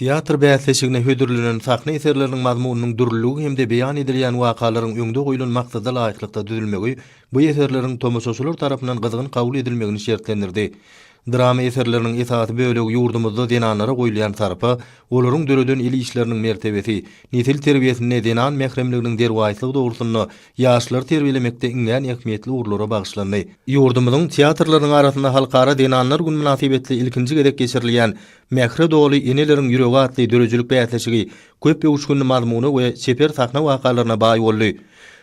Teatr bäsleşigine hödürlenen sahne eserleriniň mazmunynyň dürlügi hemde beýan edilýän wakalaryň öňde goýulan maksada laýyklykda düzülmegi bu eserleriň tomoşaçylar tarapyndan gyzgyn kabul edilmegini şertlendirdi. Drama eserleriniň esasy bölegi ýurdumyzda denanlara goýulan sarpa, olaryň döredен ili işleriniň mertebesi, nesil terbiýesine denan mehremliginiň derwaýslygy dogrusyny ýaşlar terbiýelemekde iňňän ähmiýetli urlara bagyşlandy. Ýurdumyzyň teatrlarynyň arasynda halkara denanlar gün münasibetli ilkinji gedek geçirilýän Mehre doly eneleriň ýüregi atly dörejilik bäsleşigi köp ýoguşgunly mazmuny we çeper sahna wakalaryna baý boldy.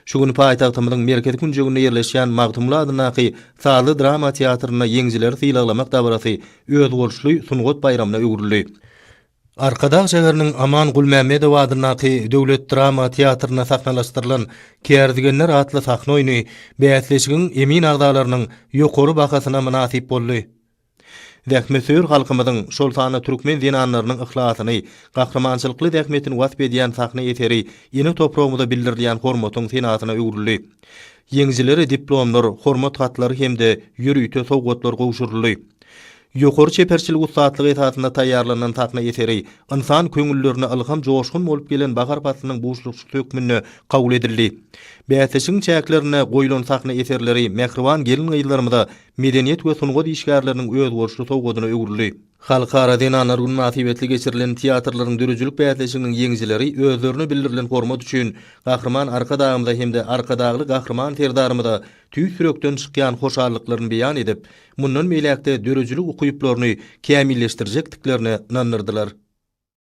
Şu gün paýtagtymyzyň merkezi künjeginde ýerleşýän Magtumly adynaky Saly drama teatryna ýeňjiler sylaklamak dabarasy öz bolşly Sungot bayramyna öwrüldi. Arkadağ şäheriniň Aman Gulmämmedow adynaky döwlet drama teatryna sahnalaşdyrylan Kärdigenler atly sahna oýny bäsleşigiň emin agdalarynyň ýokary bahasyna münasip boldy. Dähmesör halkymyzyň şol sany türkmen denanlarynyň ihlasany, gahrmançylykly dähmetini wasp edýän sahna eseri ýene topragymyzda bildirilýän hormatyň senatyna öwrüldi. Ýeňjilere diplomlar, hormat hatlary hemde ýürüýte sowgatlar gowşuruldy. Ýokary çeperçilik ustadlygy esasyna taýýarlanan sahna eseri insan köňüllerine ilham joşgun bolup gelen bahar pasynyň boşlukçy tökmünni kabul edildi. Bäsleşigiň çäklerine goýulan sahna eserleri Mehriban gelin ýyllarymyzda medeniýet we sungat işgärleriniň öz bolşy sowgatyna öwrüldi. Halkara denanlar gün münasibetli geçirilen teatrlaryň dörejilik bäsleşiginiň ýeňjileri özlerini bildirilen hormat üçin gahrman arkadağymyzda hemde arkadagly gahrman terdarymyzda tüý sürekden çykýan hoşallyklaryny beýan edip, mundan meýlekde dörejilik ukyplaryny kämilleşdirjekdiklerini nanyrdylar.